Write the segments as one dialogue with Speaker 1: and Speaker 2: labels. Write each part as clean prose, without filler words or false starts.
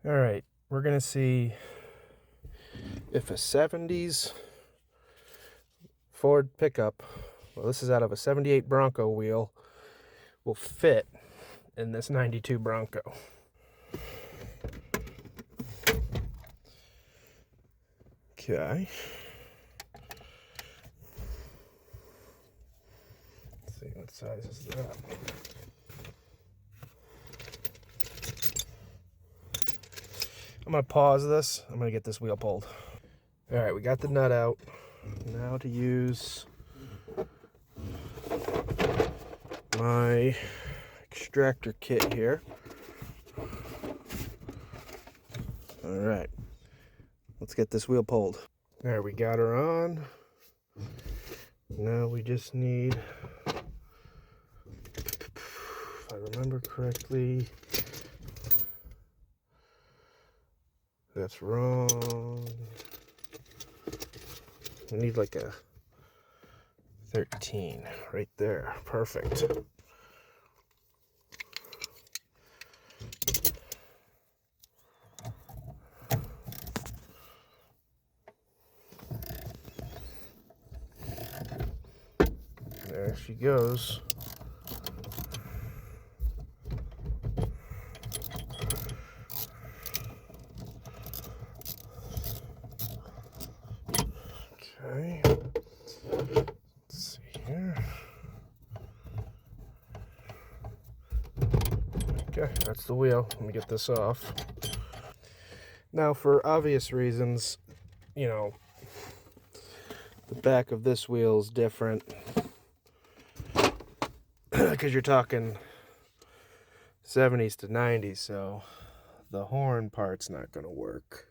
Speaker 1: All right, we're gonna see if a 70s Ford pickup, well, this is out of a 78 Bronco wheel, will fit in this 92 Bronco. Okay. Let's see, what size is that? I'm gonna pause this. I'm gonna get this wheel pulled. All right, we got the nut out. Now to use my extractor kit here. All right, let's get this wheel pulled. There, we got her on. Now we just need, if I remember correctly, that's wrong. We need like a 13 right there. Perfect. There she goes. Okay. Let's see here. Okay, that's the wheel. Let me get this off. Now, for obvious reasons, you know, the back of this wheel is different because you're talking 70s to 90s, so the horn part's not going to work.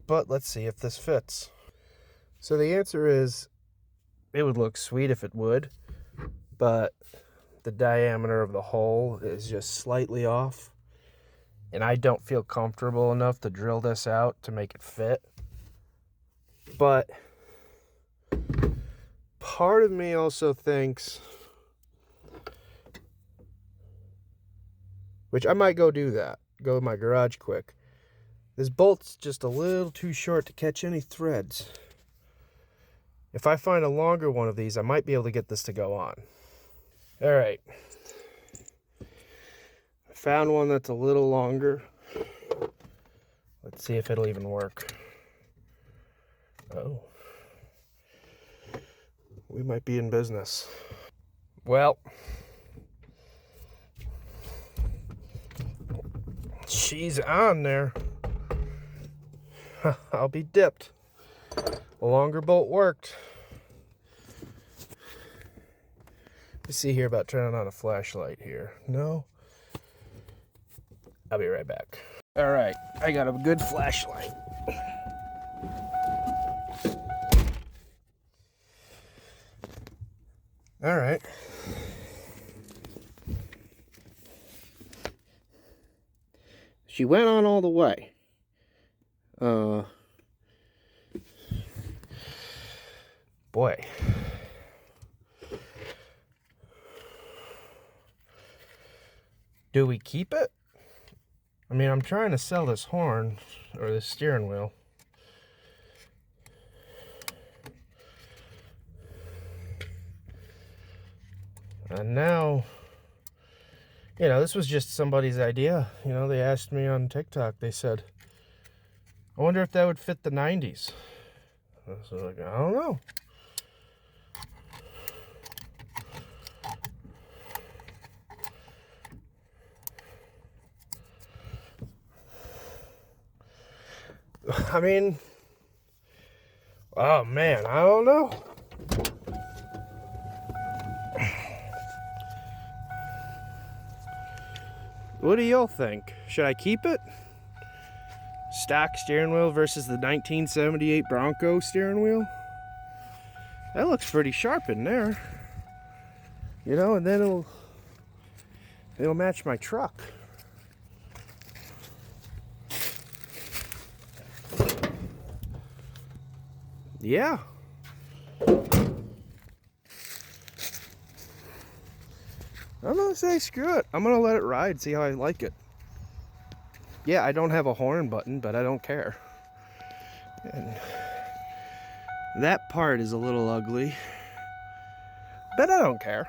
Speaker 1: But let's see if this fits. So the answer is, it would look sweet if it would, but the diameter of the hole is just slightly off, and I don't feel comfortable enough to drill this out to make it fit. But part of me also thinks, which I might go do that, go to my garage quick, this bolt's just a little too short to catch any threads. If I find a longer one of these, I might be able to get this to go on. All right. I found one that's a little longer. Let's see if it'll even work. Oh. We might be in business. Well, she's on there. I'll be dipped. The longer bolt worked. Let's see here about turning on a flashlight here. No. I'll be right back. All right, I got a good flashlight. All right. She went on all the way. Boy. Do we keep it? I mean, I'm trying to sell this horn, or this steering wheel. And now, you know, this was just somebody's idea. You know, they asked me on TikTok, they said, I wonder if that would fit the 90s. I was like, I don't know. I mean, oh man, I don't know. What do y'all think? Should I keep it? Stock steering wheel versus the 1978 Bronco steering wheel? That looks pretty sharp in there. You know, and then it'll match my truck. Yeah. I'm gonna say screw it. I'm gonna let it ride, see how I like it. Yeah, I don't have a horn button, but I don't care. And that part is a little ugly, but I don't care.